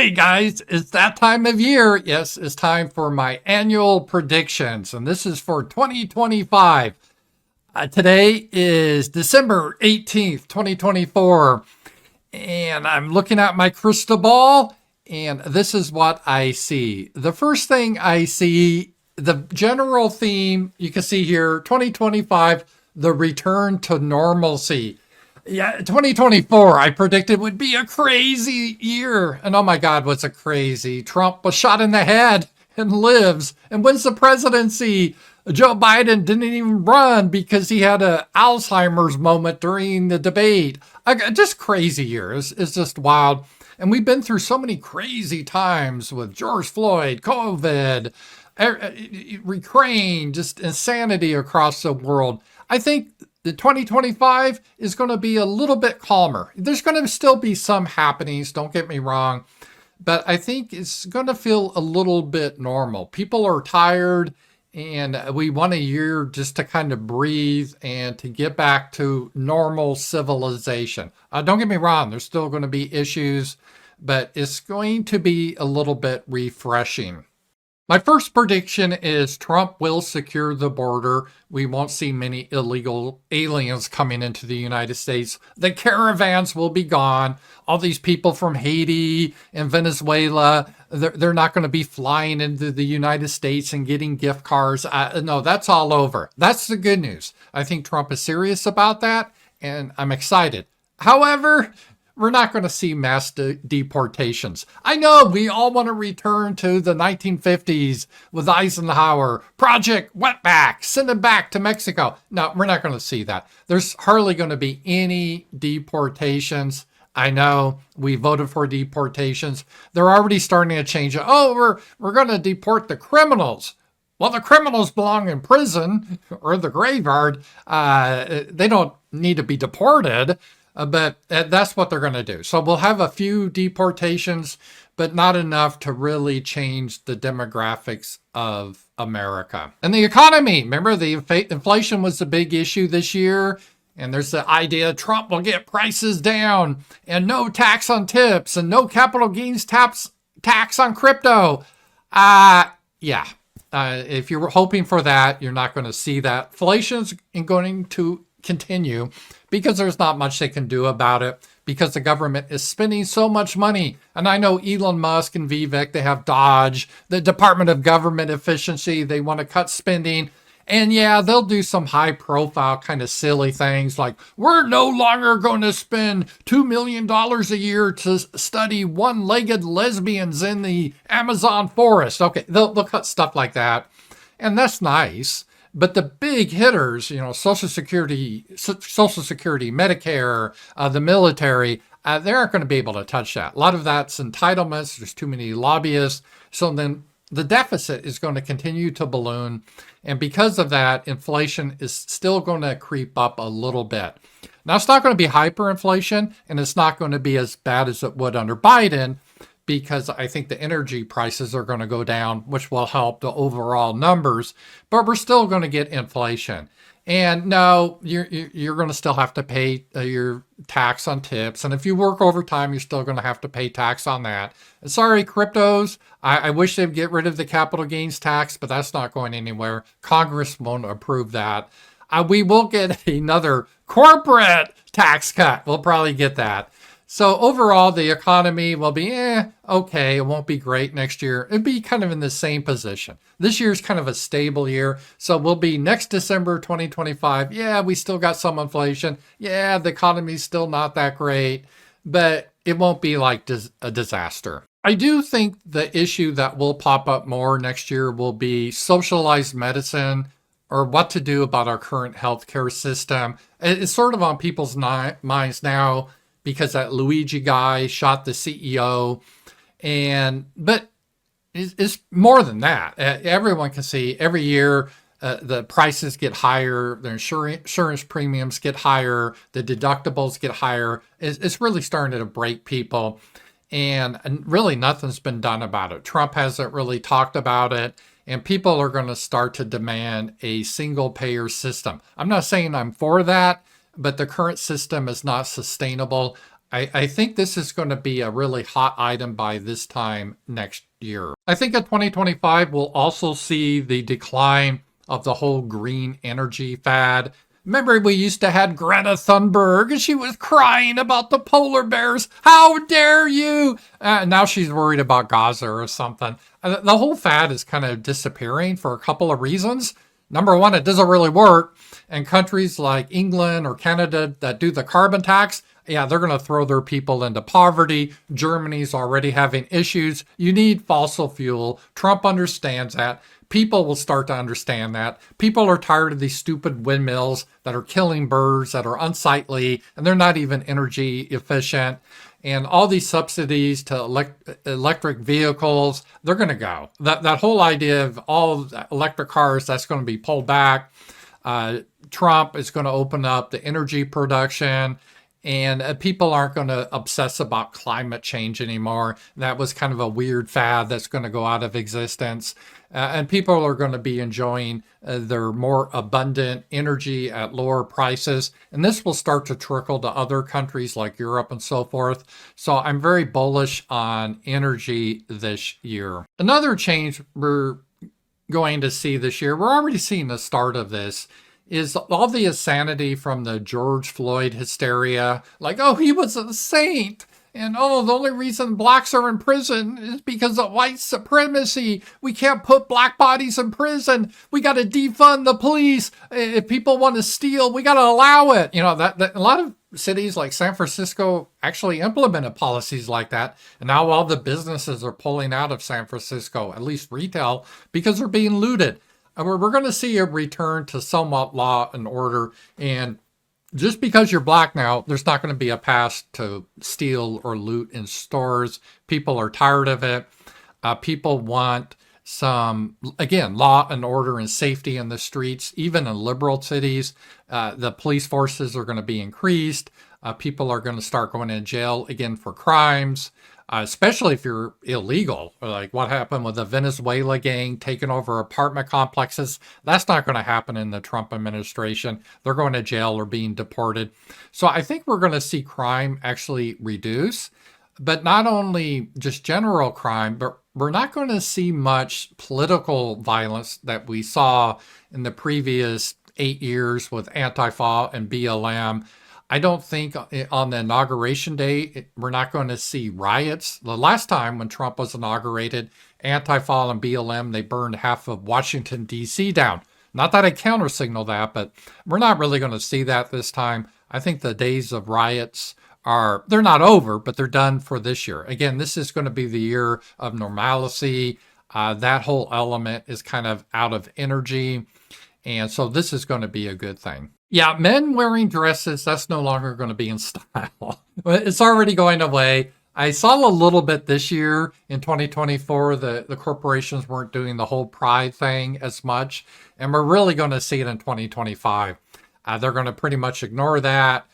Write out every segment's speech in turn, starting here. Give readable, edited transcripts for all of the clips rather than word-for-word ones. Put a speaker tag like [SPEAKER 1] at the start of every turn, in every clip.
[SPEAKER 1] Okay, guys, it's that time of year. Yes, it's time for my annual predictions, and this is for 2025. Today is December 18th, 2024, and I'm looking at my crystal ball, and this is what I see. The first thing I see, the general theme, you can see here, 2025, the return to normalcy. Yeah, 2024, I predicted would be a crazy year. And oh my God, what's a crazy? Trump was shot in the head and lives and wins the presidency. Joe Biden didn't even run because he had an Alzheimer's moment during the debate. Just crazy year. It's just wild. And we've been through so many crazy times with George Floyd, COVID, Ukraine, just insanity across the world. I think the 2025 is going to be a little bit calmer. There's going to still be some happenings, don't get me wrong, but I think it's going to feel a little bit normal. People are tired, and we want a year just to kind of breathe and to get back to normal civilization. Don't get me wrong, there's still going to be issues, but it's going to be a little bit refreshing. My first prediction is Trump will secure the border. We won't see many illegal aliens coming into the United States. The caravans will be gone. All these people from Haiti and Venezuela, they're not going to be flying into the United States and getting gift cards. No, that's all over. That's the good news. I think Trump is serious about that, and I'm excited. However, we're not going to see mass deportations. I know we all want to return to the 1950s with Eisenhower, Project Wetback, send them back to Mexico. No, we're not going to see that. There's hardly going to be any deportations. I know we voted for deportations. They're already starting to change it. Oh, we're going to deport the criminals. Well, the criminals belong in prison or the graveyard. They don't need to be deported. But that's what they're going to do. So we'll have a few deportations, but not enough to really change the demographics of America. And the economy, remember the inflation was the big issue this year. And there's the idea Trump will get prices down and no tax on tips and no capital gains tax on crypto. If you're hoping for that, you're not going to see that. Inflation's going to continue because there's not much they can do about it because the government is spending so much money. And I know Elon Musk and Vivek, they have Dodge, the Department of Government Efficiency. They want to cut spending. And yeah, they'll do some high profile kind of silly things like, we're no longer going to spend $2 million a year to study one-legged lesbians in the Amazon forest. Okay, they'll cut stuff like that. And that's nice. But the big hitters, Social Security, Medicare, the military, they aren't going to be able to touch that. A lot of that's entitlements. There's too many lobbyists. So then the deficit is going to continue to balloon. And because of that, inflation is still going to creep up a little bit. Now, it's not going to be hyperinflation, and it's not going to be as bad as it would under Biden, because I think the energy prices are going to go down, which will help the overall numbers, but we're still going to get inflation. And no, you're going to still have to pay your tax on tips. And if you work overtime, you're still going to have to pay tax on that. And sorry, cryptos, I wish they'd get rid of the capital gains tax, but that's not going anywhere. Congress won't approve that. We will get another corporate tax cut. We'll probably get that. So overall, the economy will be, okay. It won't be great next year. It'd be kind of in the same position. This year's kind of a stable year. So we'll be next December 2025. Yeah, we still got some inflation. Yeah, the economy's still not that great, but it won't be like a disaster. I do think the issue that will pop up more next year will be socialized medicine, or what to do about our current healthcare system. It's sort of on people's minds now, because that Luigi guy shot the CEO. But it's more than that. Everyone can see every year the prices get higher, the insurance premiums get higher, the deductibles get higher. It's really starting to break people. And really nothing's been done about it. Trump hasn't really talked about it. And people are going to start to demand a single payer system. I'm not saying I'm for that, but the current system is not sustainable. I think this is going to be a really hot item by this time next year. I think in 2025, we'll also see the decline of the whole green energy fad. Remember, we used to have Greta Thunberg, and she was crying about the polar bears. How dare you? Now she's worried about Gaza or something. The whole fad is kind of disappearing for a couple of reasons. Number one, it doesn't really work. And countries like England or Canada that do the carbon tax, yeah, they're going to throw their people into poverty. Germany's already having issues. You need fossil fuel. Trump understands that. People will start to understand that. People are tired of these stupid windmills that are killing birds, that are unsightly, and they're not even energy efficient. And all these subsidies to electric vehicles, they're going to go. That whole idea of all electric cars, that's going to be pulled back. Trump is going to open up the energy production, and people aren't going to obsess about climate change anymore. That was kind of a weird fad that's going to go out of existence. And people are going to be enjoying their more abundant energy at lower prices. And this will start to trickle to other countries like Europe and so forth. So I'm very bullish on energy this year. Another change we're going to see this year, we're already seeing the start of this, is all the insanity from the George Floyd hysteria. Like, oh, he was a saint. And oh, the only reason blacks are in prison is because of white supremacy. We can't put black bodies in prison. We got to defund the police. If people want to steal, we got to allow it. You know, that a lot of cities like San Francisco actually implemented policies like that. And now all the businesses are pulling out of San Francisco, at least retail, because they're being looted. And we're going to see a return to somewhat law and order. And just because you're black now, there's not going to be a pass to steal or loot in stores. People are tired of it. People want some, again, law and order and safety in the streets. Even in liberal cities, the police forces are going to be increased. People are going to start going in jail again for crimes, especially if you're illegal. Like what happened with the Venezuela gang taking over apartment complexes. That's not going to happen in the Trump administration. They're going to jail or being deported. So I think we're going to see crime actually reduce, but not only just general crime, but we're not going to see much political violence that we saw in the previous 8 years with Antifa and BLM. I don't think on the inauguration day, we're not going to see riots. The last time when Trump was inaugurated, Antifa and BLM, they burned half of Washington, D.C. down. Not that I countersignal that, but we're not really going to see that this time. I think the days of riots they're not over, but they're done for this year. Again, this is going to be the year of normalcy. That whole element is kind of out of energy. And so this is going to be a good thing. Yeah, men wearing dresses, that's no longer going to be in style. It's already going away. I saw a little bit this year in 2024. The corporations weren't doing the whole pride thing as much. And we're really going to see it in 2025. They're going to pretty much ignore that.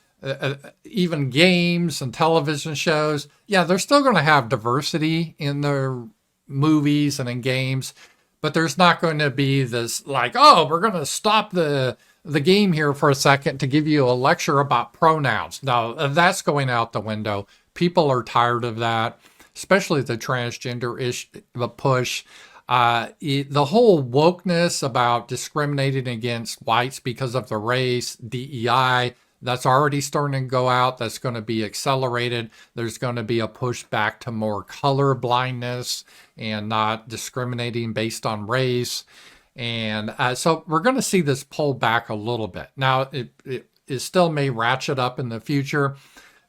[SPEAKER 1] Even games and television shows, yeah, they're still going to have diversity in their movies and in games. But there's not going to be this like, oh, we're going to stop the game here for a second to give you a lecture about pronouns. No, that's going out the window. People are tired of that, especially the transgender push. The whole wokeness about discriminating against whites because of the race, DEI, that's already starting to go out. That's going to be accelerated. There's going to be a push back to more color blindness and not discriminating based on race. And so we're going to see this pull back a little bit. Now, it still may ratchet up in the future,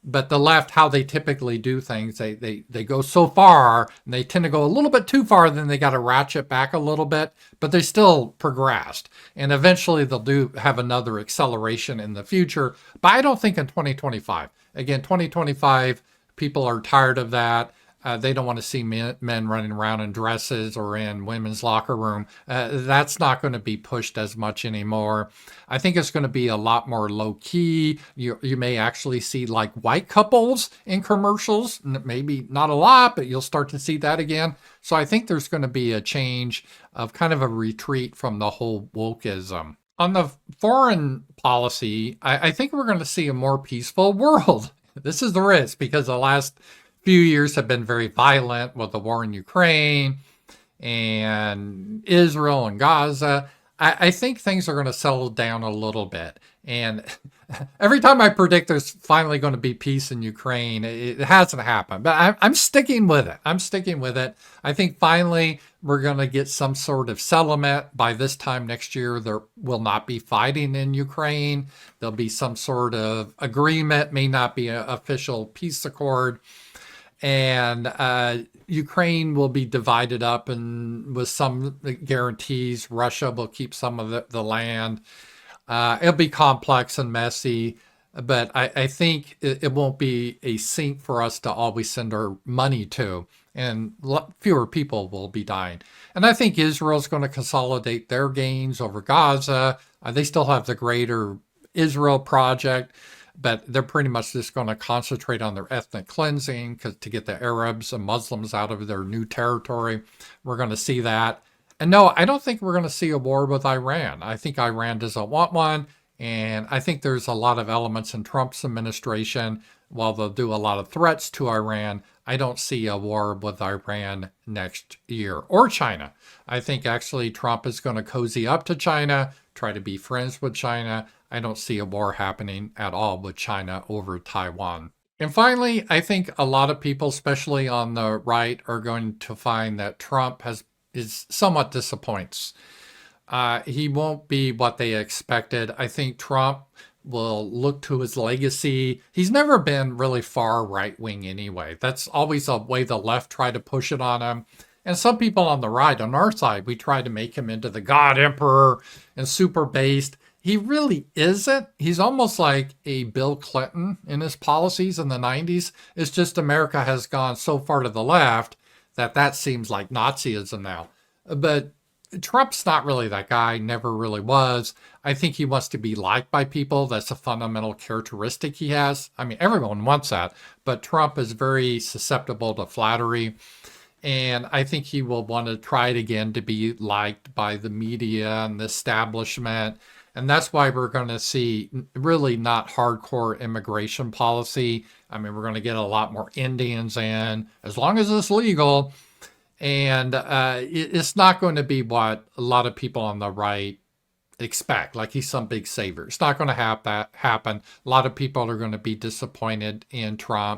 [SPEAKER 1] but the left, how they typically do things, they go so far, and they tend to go a little bit too far, then they got to ratchet back a little bit, but they still progressed. And eventually they'll have another acceleration in the future, but I don't think in 2025. Again, 2025, people are tired of that. They don't want to see men running around in dresses or in women's locker room. That's not going to be pushed as much anymore. I think it's going to be a lot more low key. You may actually see like white couples in commercials. Maybe not a lot, but you'll start to see that again. So I think there's going to be a change of kind of a retreat from the whole wokeism. On the foreign policy, I think we're going to see a more peaceful world This is the risk because the last few years have been very violent with the war in Ukraine and Israel and Gaza. I think things are going to settle down a little bit. And every time I predict there's finally going to be peace in Ukraine, it hasn't happened. But I'm sticking with it. I'm sticking with it. I think finally we're going to get some sort of settlement. By this time next year, there will not be fighting in Ukraine. There'll be some sort of agreement, may not be an official peace accord. And Ukraine will be divided up, and with some guarantees, Russia will keep some of the land. It'll be complex and messy, but I think it won't be a sink for us to always send our money to, and fewer people will be dying. And I think Israel's going to consolidate their gains over Gaza. They still have the Greater Israel Project, but they're pretty much just going to concentrate on their ethnic cleansing to get the Arabs and Muslims out of their new territory. We're going to see that. And no, I don't think we're going to see a war with Iran. I think Iran doesn't want one. And I think there's a lot of elements in Trump's administration. While they'll do a lot of threats to Iran, I don't see a war with Iran next year, or China. I think actually Trump is going to cozy up to China, try to be friends with China. I don't see a war happening at all with China over Taiwan. And finally, I think a lot of people, especially on the right, are going to find that Trump is somewhat disappoints. He won't be what they expected. I think Trump will look to his legacy. He's never been really far right wing anyway. That's always a way the left try to push it on him. And some people on the right, on our side, we try to make him into the God Emperor and super based. He really isn't. He's almost like a Bill Clinton in his policies in the 90s. It's just America has gone so far to the left that seems like Nazism now. But Trump's not really that guy, never really was. I think he wants to be liked by people. That's a fundamental characteristic he has. I mean, everyone wants that, but Trump is very susceptible to flattery. And I think he will want to try it again to be liked by the media and the establishment. And that's why we're going to see really not hardcore immigration policy. I mean, we're going to get a lot more Indians in, as long as it's legal. And it's not going to be what a lot of people on the right expect, like he's some big savior. It's not going to have that happen. A lot of people are going to be disappointed in Trump.